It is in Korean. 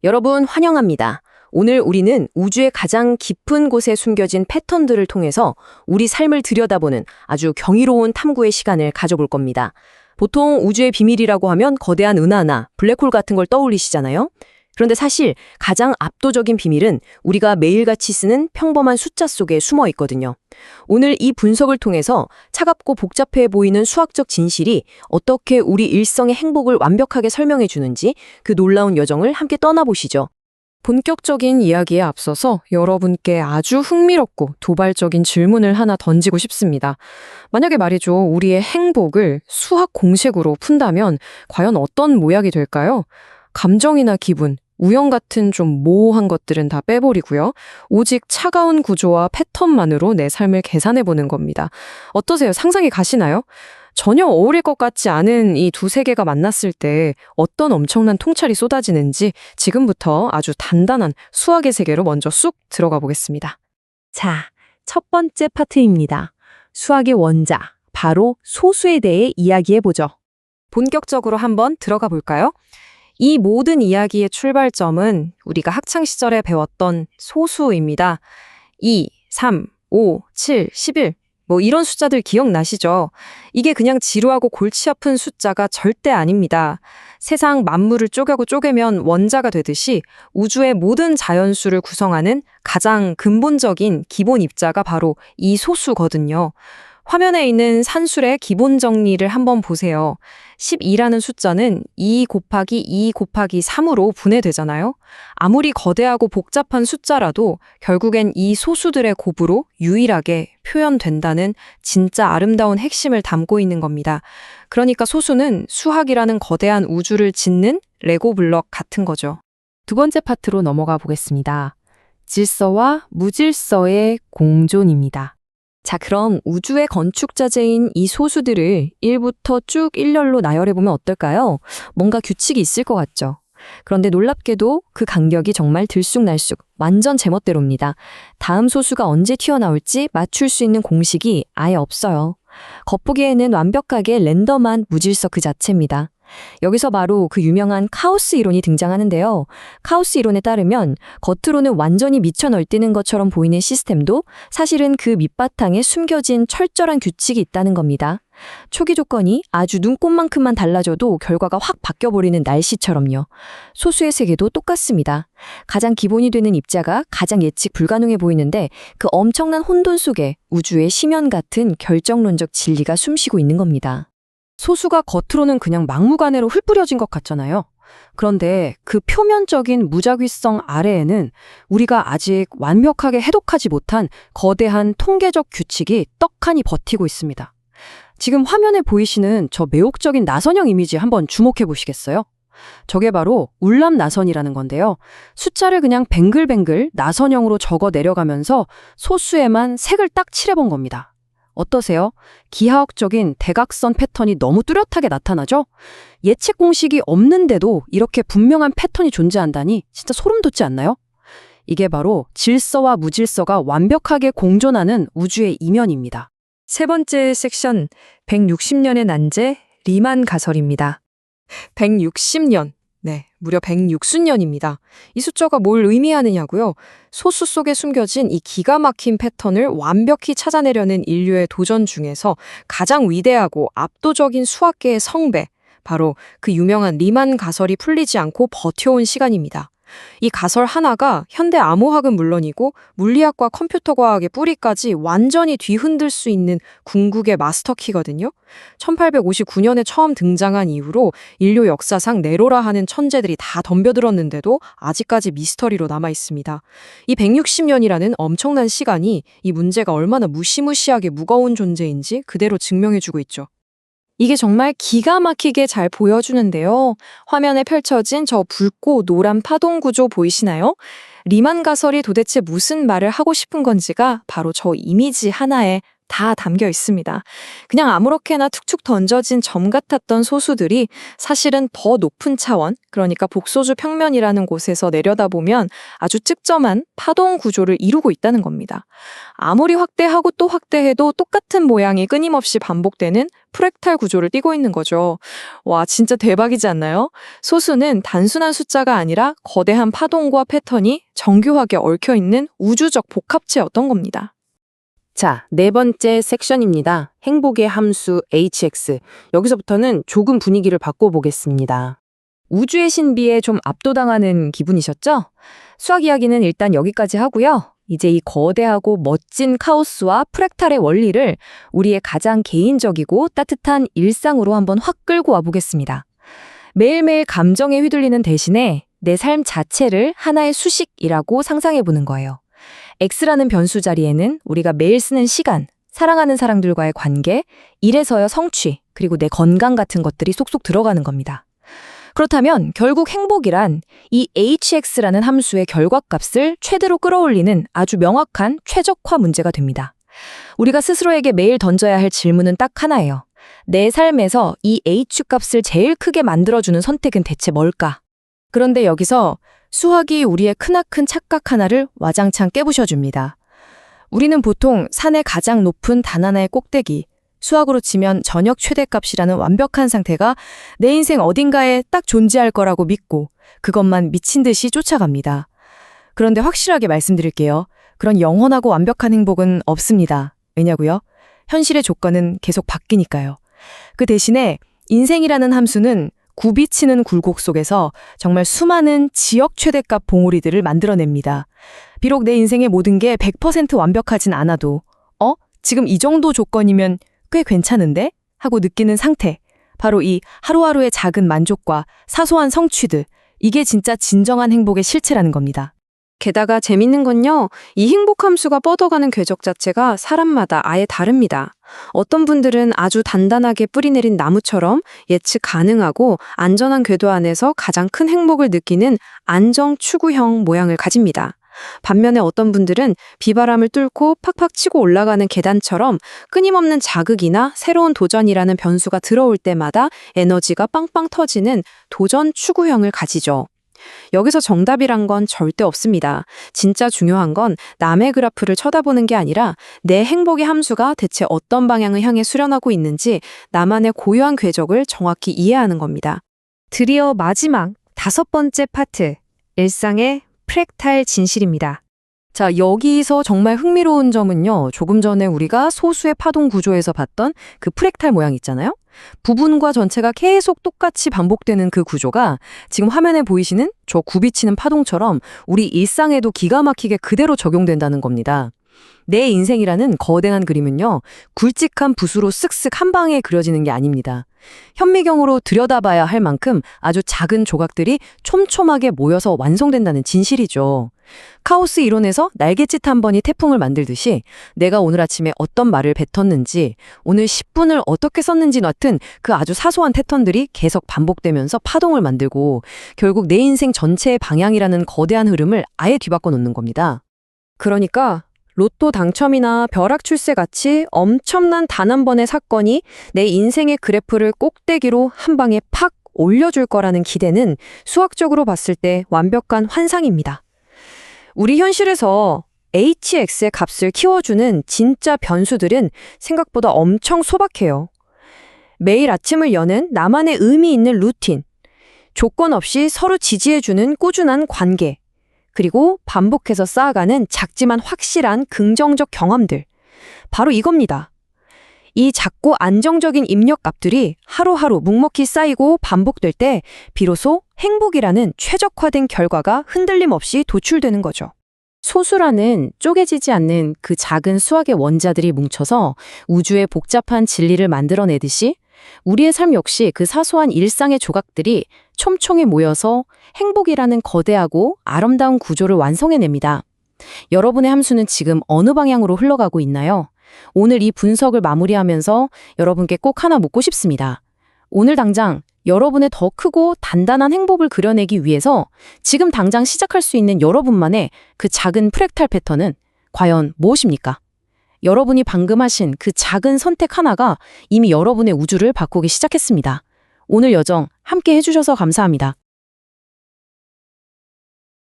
여러분 환영합니다. 오늘 우리는 우주의 가장 깊은 곳에 숨겨진 패턴들을 통해서 우리 삶을 들여다보는 아주 경이로운 탐구의 시간을 가져볼 겁니다. 보통 우주의 비밀이라고 하면 거대한 은하나 블랙홀 같은 걸 떠올리시잖아요. 그런데 사실 가장 압도적인 비밀은 우리가 매일같이 쓰는 평범한 숫자 속에 숨어 있거든요. 오늘 이 분석을 통해서 차갑고 복잡해 보이는 수학적 진실이 어떻게 우리 일상의 행복을 완벽하게 설명해 주는지 그 놀라운 여정을 함께 떠나보시죠. 본격적인 이야기에 앞서서 여러분께 아주 흥미롭고 도발적인 질문을 하나 던지고 싶습니다. 만약에 말이죠, 우리의 행복을 수학 공식으로 푼다면 과연 어떤 모양이 될까요? 감정이나 기분, 우연 같은 좀 모호한 것들은 다 빼버리고요. 오직 차가운 구조와 패턴만으로 내 삶을 계산해보는 겁니다. 어떠세요? 상상이 가시나요? 전혀 어울릴 것 같지 않은 이 두 세계가 만났을 때 어떤 엄청난 통찰이 쏟아지는지 지금부터 아주 단단한 수학의 세계로 먼저 쑥 들어가 보겠습니다. 자, 첫 번째 파트입니다. 수학의 원자, 바로 소수에 대해 이야기해보죠. 본격적으로 한번 들어가 볼까요? 이 모든 이야기의 출발점은 우리가 학창 시절에 배웠던 소수입니다. 2, 3, 5, 7, 11. 이런 숫자들 기억나시죠? 이게 그냥 지루하고 골치 아픈 숫자가 절대 아닙니다. 세상 만물을 쪼개면 원자가 되듯이 우주의 모든 자연수를 구성하는 가장 근본적인 기본 입자가 바로 이 소수거든요. 화면에 있는 산술의 기본 정리를 한번 보세요. 12라는 숫자는 2 곱하기 2 곱하기 3으로 분해되잖아요. 아무리 거대하고 복잡한 숫자라도 결국엔 이 소수들의 곱으로 유일하게 표현된다는 진짜 아름다운 핵심을 담고 있는 겁니다. 그러니까 소수는 수학이라는 거대한 우주를 짓는 레고 블럭 같은 거죠. 두 번째 파트로 넘어가 보겠습니다. 질서와 무질서의 공존입니다. 자, 그럼 우주의 건축자재인 이 소수들을 1부터 쭉 일렬로 나열해보면 어떨까요? 뭔가 규칙이 있을 것 같죠? 그런데 놀랍게도 그 간격이 정말 들쑥날쑥 완전 제멋대로입니다. 다음 소수가 언제 튀어나올지 맞출 수 있는 공식이 아예 없어요. 겉보기에는 완벽하게 랜덤한 무질서 그 자체입니다. 여기서 바로 그 유명한 카오스 이론이 등장하는데요. 카오스 이론에 따르면 겉으로는 완전히 미쳐 널뛰는 것처럼 보이는 시스템도 사실은 그 밑바탕에 숨겨진 철저한 규칙이 있다는 겁니다. 초기 조건이 아주 눈꼽만큼만 달라져도 결과가 확 바뀌어버리는 날씨처럼요. 소수의 세계도 똑같습니다. 가장 기본이 되는 입자가 가장 예측 불가능해 보이는데 그 엄청난 혼돈 속에 우주의 심연 같은 결정론적 진리가 숨쉬고 있는 겁니다. 소수가 겉으로는 그냥 막무가내로 흩뿌려진 것 같잖아요. 그런데 그 표면적인 무작위성 아래에는 우리가 아직 완벽하게 해독하지 못한 거대한 통계적 규칙이 떡하니 버티고 있습니다. 지금 화면에 보이시는 저 매혹적인 나선형 이미지 한번 주목해 보시겠어요? 저게 바로 울람 나선이라는 건데요. 숫자를 그냥 뱅글뱅글 나선형으로 적어 내려가면서 소수에만 색을 딱 칠해본 겁니다. 어떠세요? 기하학적인 대각선 패턴이 너무 뚜렷하게 나타나죠? 예측 공식이 없는데도 이렇게 분명한 패턴이 존재한다니 진짜 소름 돋지 않나요? 이게 바로 질서와 무질서가 완벽하게 공존하는 우주의 이면입니다. 세 번째 섹션, 160년의 난제, 리만 가설입니다. 160년. 네, 무려 160년입니다. 이 숫자가 뭘 의미하느냐고요? 소수 속에 숨겨진 이 기가 막힌 패턴을 완벽히 찾아내려는 인류의 도전 중에서 가장 위대하고 압도적인 수학계의 성배, 바로 그 유명한 리만 가설이 풀리지 않고 버텨온 시간입니다. 이 가설 하나가 현대 암호학은 물론이고 물리학과 컴퓨터 과학의 뿌리까지 완전히 뒤흔들 수 있는 궁극의 마스터키거든요. 1859년에 처음 등장한 이후로 인류 역사상 네로라 하는 천재들이 다 덤벼들었는데도 아직까지 미스터리로 남아있습니다. 이 160년이라는 엄청난 시간이 이 문제가 얼마나 무시무시하게 무거운 존재인지 그대로 증명해주고 있죠. 이게 정말 기가 막히게 잘 보여주는데요. 화면에 펼쳐진 저 붉고 노란 파동 구조 보이시나요? 리만 가설이 도대체 무슨 말을 하고 싶은 건지가 바로 저 이미지 하나에 다 담겨 있습니다. 그냥 아무렇게나 툭툭 던져진 점 같았던 소수들이 사실은 더 높은 차원, 그러니까 북소주 평면이라는 곳에서 내려다보면 아주 측정한 파동 구조를 이루고 있다는 겁니다. 아무리 확대하고 또 확대해도 똑같은 모양이 끊임없이 반복되는 프랙탈 구조를 띠고 있는 거죠. 와, 진짜 대박이지 않나요? 소수는 단순한 숫자가 아니라 거대한 파동과 패턴이 정교하게 얽혀있는 우주적 복합체였던 겁니다. 자, 네 번째 섹션입니다. 행복의 함수 hx. 여기서부터는 조금 분위기를 바꿔보겠습니다. 우주의 신비에 좀 압도당하는 기분이셨죠? 수학 이야기는 일단 여기까지 하고요. 이제 이 거대하고 멋진 카오스와 프랙탈의 원리를 우리의 가장 개인적이고 따뜻한 일상으로 한번 확 끌고 와보겠습니다. 매일매일 감정에 휘둘리는 대신에 내 삶 자체를 하나의 수식이라고 상상해보는 거예요. X라는 변수 자리에는 우리가 매일 쓰는 시간, 사랑하는 사람들과의 관계, 일에서의 성취, 그리고 내 건강 같은 것들이 쏙쏙 들어가는 겁니다. 그렇다면 결국 행복이란 이 hx라는 함수의 결과값을 최대로 끌어올리는 아주 명확한 최적화 문제가 됩니다. 우리가 스스로에게 매일 던져야 할 질문은 딱 하나예요. 내 삶에서 이 h값을 제일 크게 만들어주는 선택은 대체 뭘까? 그런데 여기서 수학이 우리의 크나큰 착각 하나를 와장창 깨부셔줍니다. 우리는 보통 산의 가장 높은 단 하나의 꼭대기, 수학으로 치면 전역 최대값이라는 완벽한 상태가 내 인생 어딘가에 딱 존재할 거라고 믿고 그것만 미친 듯이 쫓아갑니다. 그런데 확실하게 말씀드릴게요. 그런 영원하고 완벽한 행복은 없습니다. 왜냐고요? 현실의 조건은 계속 바뀌니까요. 그 대신에 인생이라는 함수는 굽이치는 굴곡 속에서 정말 수많은 지역 최대값 봉우리들을 만들어냅니다. 비록 내 인생의 모든 게 100% 완벽하진 않아도 지금 이 정도 조건이면 꽤 괜찮은데? 하고 느끼는 상태. 바로 이 하루하루의 작은 만족과 사소한 성취들. 이게 진짜 진정한 행복의 실체라는 겁니다. 게다가 재밌는 건요, 이 행복 함수가 뻗어가는 궤적 자체가 사람마다 아예 다릅니다. 어떤 분들은 아주 단단하게 뿌리내린 나무처럼 예측 가능하고 안전한 궤도 안에서 가장 큰 행복을 느끼는 안정 추구형 모양을 가집니다. 반면에 어떤 분들은 비바람을 뚫고 팍팍 치고 올라가는 계단처럼 끊임없는 자극이나 새로운 도전이라는 변수가 들어올 때마다 에너지가 빵빵 터지는 도전 추구형을 가지죠. 여기서 정답이란 건 절대 없습니다. 진짜 중요한 건 남의 그래프를 쳐다보는 게 아니라 내 행복의 함수가 대체 어떤 방향을 향해 수렴하고 있는지 나만의 고유한 궤적을 정확히 이해하는 겁니다. 드디어 마지막 5번째 파트, 일상의 프랙탈 진실입니다. 자, 여기서 정말 흥미로운 점은요. 조금 전에 우리가 소수의 파동 구조에서 봤던 그 프랙탈 모양 있잖아요. 부분과 전체가 계속 똑같이 반복되는 그 구조가 지금 화면에 보이시는 저 굽이치는 파동처럼 우리 일상에도 기가 막히게 그대로 적용된다는 겁니다. 내 인생이라는 거대한 그림은요. 굵직한 붓으로 쓱쓱 한 방에 그려지는 게 아닙니다. 현미경으로 들여다봐야 할 만큼 아주 작은 조각들이 촘촘하게 모여서 완성된다는 진실이죠. 카오스 이론에서 날갯짓 한 번이 태풍을 만들듯이 내가 오늘 아침에 어떤 말을 뱉었는지, 오늘 10분을 어떻게 썼는지 같은 그 아주 사소한 패턴들이 계속 반복되면서 파동을 만들고 결국 내 인생 전체의 방향이라는 거대한 흐름을 아예 뒤바꿔 놓는 겁니다. 그러니까 로또 당첨이나 벼락 출세 같이 엄청난 단 한 번의 사건이 내 인생의 그래프를 꼭대기로 한 방에 팍 올려줄 거라는 기대는 수학적으로 봤을 때 완벽한 환상입니다. 우리 현실에서 hx의 값을 키워주는 진짜 변수들은 생각보다 엄청 소박해요. 매일 아침을 여는 나만의 의미 있는 루틴, 조건 없이 서로 지지해주는 꾸준한 관계, 그리고 반복해서 쌓아가는 작지만 확실한 긍정적 경험들. 바로 이겁니다. 이 작고 안정적인 입력값들이 하루하루 묵묵히 쌓이고 반복될 때 비로소 행복이라는 최적화된 결과가 흔들림 없이 도출되는 거죠. 소수라는 쪼개지지 않는 그 작은 수학의 원자들이 뭉쳐서 우주의 복잡한 진리를 만들어내듯이 우리의 삶 역시 그 사소한 일상의 조각들이 촘촘히 모여서 행복이라는 거대하고 아름다운 구조를 완성해냅니다. 여러분의 함수는 지금 어느 방향으로 흘러가고 있나요? 오늘 이 분석을 마무리하면서 여러분께 꼭 하나 묻고 싶습니다. 오늘 당장 여러분의 더 크고 단단한 행복을 그려내기 위해서 지금 당장 시작할 수 있는 여러분만의 그 작은 프랙탈 패턴은 과연 무엇입니까? 여러분이 방금 하신 그 작은 선택 하나가 이미 여러분의 우주를 바꾸기 시작했습니다. 오늘 여정 함께 해주셔서 감사합니다.